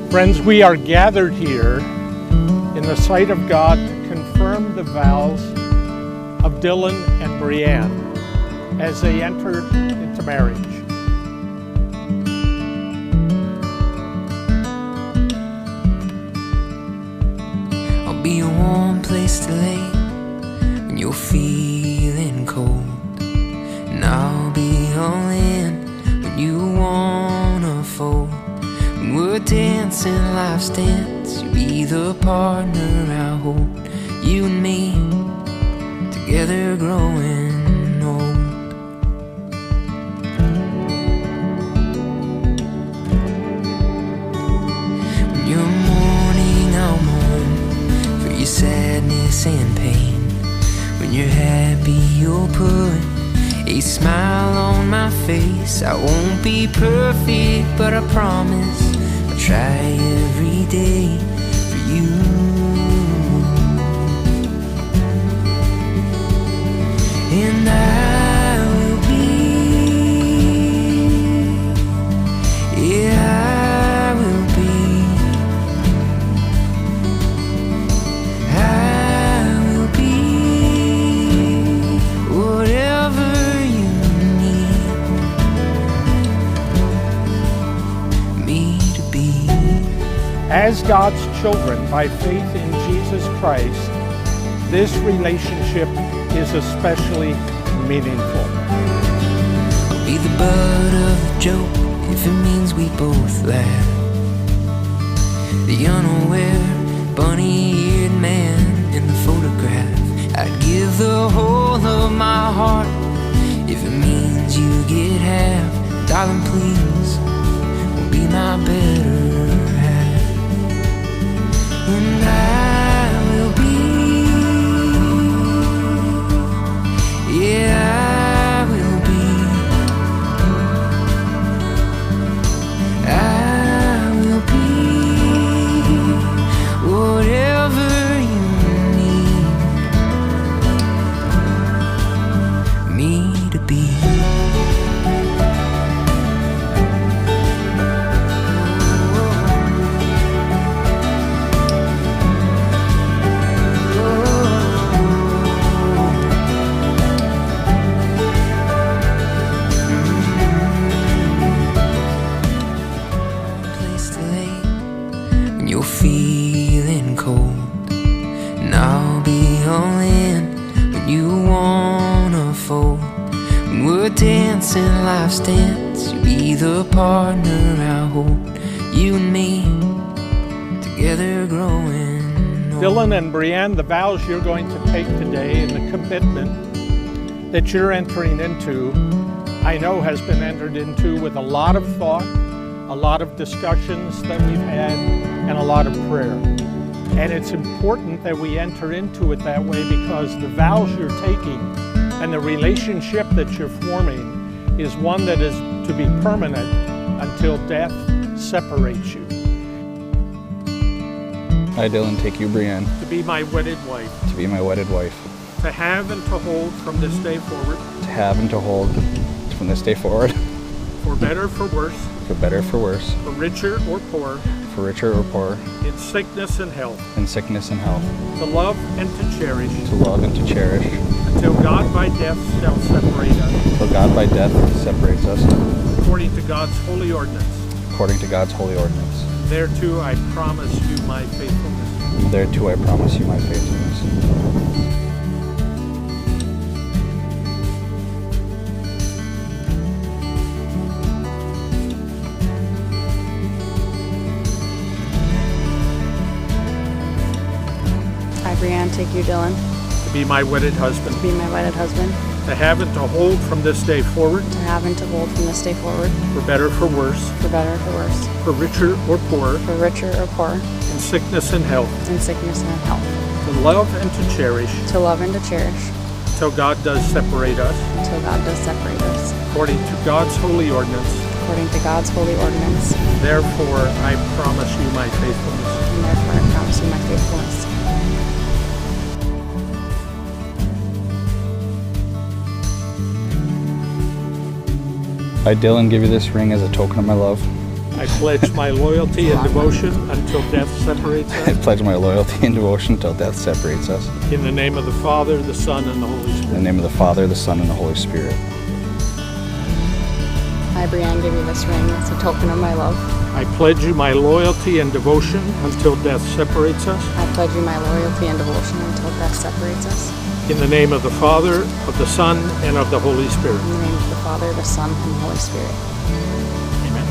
Friends, we are gathered here in the sight of God to confirm the vows of Dillon and Breanne as they enter into marriage. I'll be a warm place to lay when you're feeling cold, and I'll be all in when you wanna fold. When we're dancing life's dance, you'll be the partner I hold. You and me, together growing old. When you're mourning, I'll mourn for your sadness and pain. When you're happy, you'll put a smile on my face. I won't be perfect, but I promise I'll try every day for you. And I will be, yeah, I will be, I will be whatever you need me to be. As God's children by faith in Jesus Christ, this relationship is especially meaningful. I'll be the butt of a joke if it means we both laugh. The unaware, bunny-eared man in the photograph. I'd give the whole of my heart if it means you get half. Darling, please, will be my better half. And I will be, yeah, I will be, I will be whatever you need me to be. You're feeling cold, and I'll be all in when you wanna fold. When we're dancing life's dance, you'll be the partner I hold. You and me, together growing old. Dillon and Breanne, the vows you're going to take today and the commitment that you're entering into, I know has been entered into with a lot of thought, a lot of discussions that we've had, and a lot of prayer. And it's important that we enter into it that way because the vows you're taking and the relationship that you're forming is one that is to be permanent until death separates you. I, Dillon, take you, Breanne, To be my wedded wife. to be my wedded wife, To have and to hold from this day forward. to have and to hold from this day forward, For better, for worse. for better, for worse, For richer or poorer. for richer or poorer, In sickness and health. in sickness and health, To love and to cherish. to love and to cherish, Until God by death shall separate us. till God by death separates us, According to God's holy ordinance. according to God's holy ordinance. Thereto I promise you my faithfulness. And thereto I promise you my faithfulness. I, Breanne, take you, Dillon, To be my wedded husband. to be my wedded husband, To have and to hold from this day forward. to have and to hold from this day forward, For better, for worse. for better or for worse, For richer or poorer. for richer or poorer, In sickness and health. in sickness and in health, To love and to cherish. to love and to cherish, Till God does separate us. until God does separate us, According to God's holy ordinance. according to God's holy ordinance, Therefore I promise you my faithfulness. and therefore I promise you my faithfulness. I, Dillon, give you this ring as a token of my love. I pledge my loyalty and devotion until death separates I us. pledge my loyalty and devotion until death separates us. In the name of the Father, the Son, and the Holy In the Spirit. name of the Father, the Son, and the Holy Spirit. I, Breanne, give you this ring as a token of my love. I pledge you my loyalty and devotion until death separates us. I pledge you my loyalty and devotion until death separates us. In the name of the Father, of the Son, and of the Holy Spirit. In the name of the Father, the Son, and the Holy Spirit. Amen.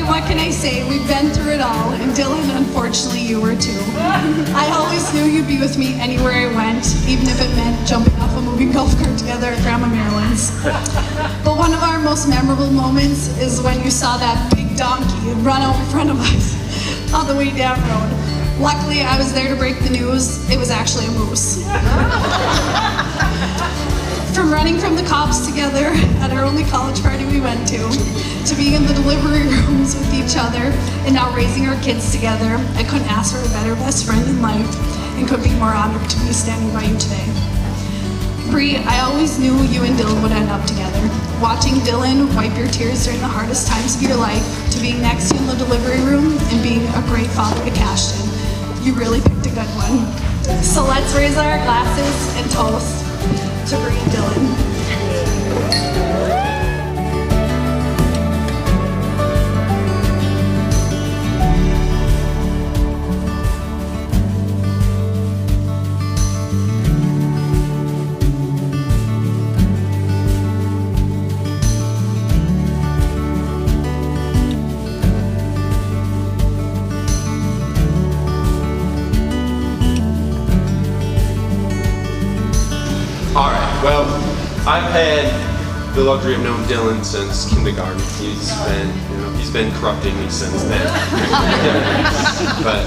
What can I say? We've been through it all, and Dillon, unfortunately, you were too. I always knew you'd be with me anywhere I went, even if it meant jumping off a moving golf cart together at Grandma Marilyn's. But one of our most memorable moments is when you saw that big donkey run out in front of us on the way down road. Luckily, I was there to break the news. It was actually a moose. From running from the cops together at our only college party we went to being in the delivery rooms with each other, and now raising our kids together, I couldn't ask for a better best friend in life, and couldn't be more honored to be standing by you today. Bree, I always knew you and Dillon would end up together. Watching Dillon wipe your tears during the hardest times of your life, to being next to you in the delivery room, and being a great father to Cashton, you really picked a good one. So let's raise our glasses and toast to Bree and Dillon. All right, well, I've had the luxury of knowing Dillon since kindergarten. He's been corrupting me since then. But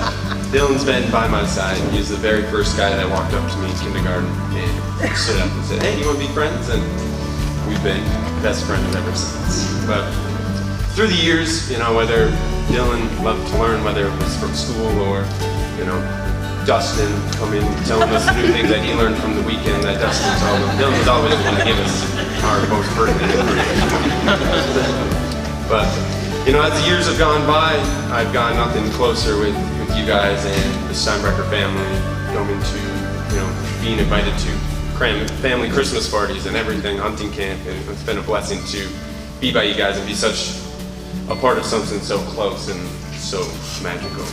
Dillon's been by my side. He's the very first guy that walked up to me in kindergarten and stood up and said, "Hey, you want to be friends?" And we've been best friends ever since. But through the years, whether Dillon loved to learn, whether it was from school or, Dustin coming telling us new things that he learned from the weekend that Dustin told him. Dillon was always the one to give us our most pertinent information. But, as the years have gone by, I've gotten nothing closer with you guys and the Steinbrecher family, coming to, being invited to family Christmas parties and everything, hunting camp, and it's been a blessing to be by you guys and be such a part of something so close and so magical.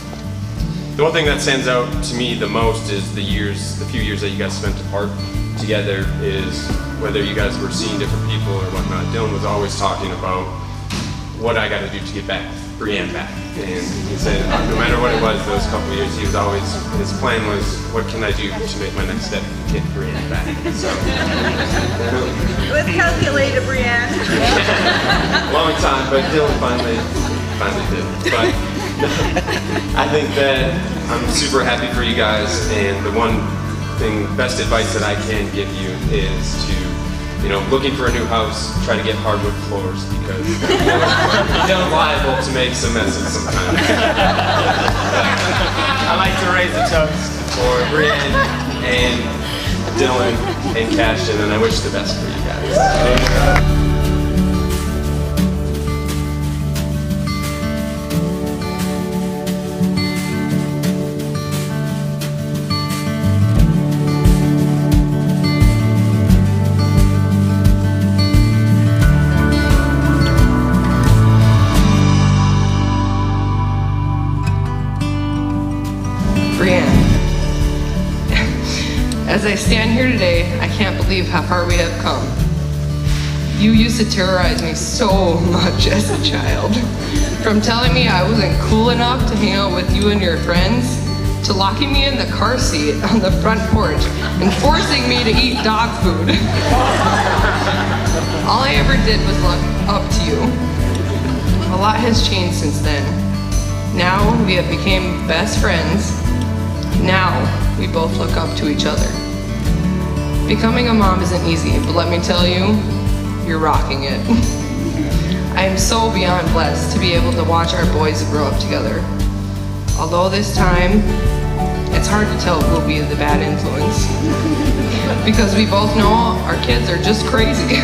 The one thing that stands out to me the most is the few years that you guys spent apart together, is whether you guys were seeing different people or whatnot. Dillon was always talking about what I got to do to get Breanne back. And he said no matter what it was those couple of years, his plan was, what can I do to make my next step to get Breanne back? So, It was calculated, Breanne. long time, but Dillon finally did. But I think that I'm super happy for you guys, and the one thing, best advice that I can give you is to, looking for a new house, try to get hardwood floors, because they're liable to make some messes sometimes. I like to raise a toast for Breanne and Dillon and Cashton, and I wish the best for you guys. Breanne, as I stand here today, I can't believe how far we have come. You used to terrorize me so much as a child. From telling me I wasn't cool enough to hang out with you and your friends, to locking me in the car seat on the front porch and forcing me to eat dog food. All I ever did was look up to you. A lot has changed since then. Now we have become best friends. Now we both look up to each other. Becoming a mom isn't easy, but let me tell you, you're rocking it. I am so beyond blessed to be able to watch our boys grow up together. Although this time, it's hard to tell who will be the bad influence. Because we both know our kids are just crazy.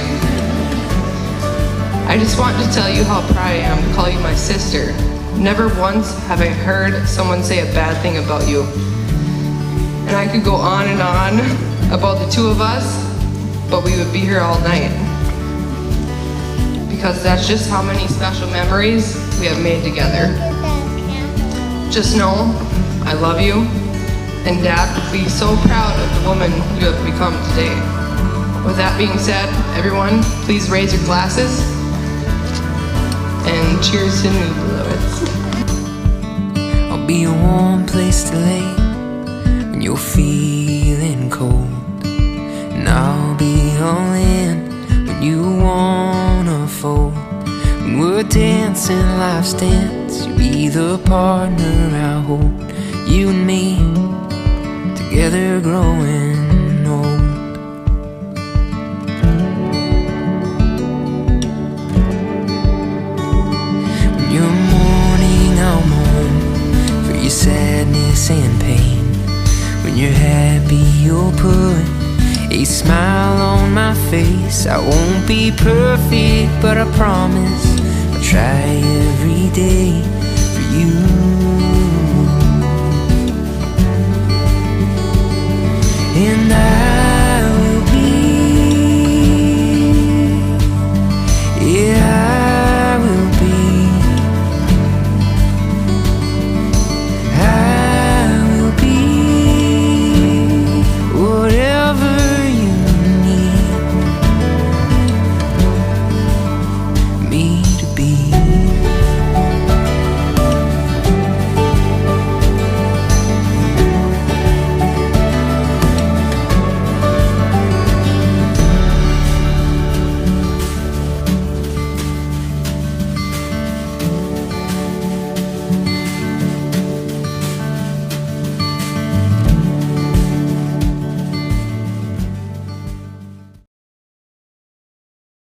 I just want to tell you how proud I am to call you my sister. Never once have I heard someone say a bad thing about you. And I could go on and on about the two of us, but we would be here all night. Because that's just how many special memories we have made together. Just know, I love you, and Dad would be so proud of the woman you have become today. With that being said, everyone, please raise your glasses, and cheers to new beloveds. I'll be a warm place to lay when you're feeling cold, and I'll be all in when you wanna fold. When we're dancing life's dance, you'll be the partner I hold. You and me, together growing old. When you're mourning, I'll mourn for your sadness and pain. When you're happy, you'll put a smile on my face. I won't be perfect, but I promise I'll try every day for you. And I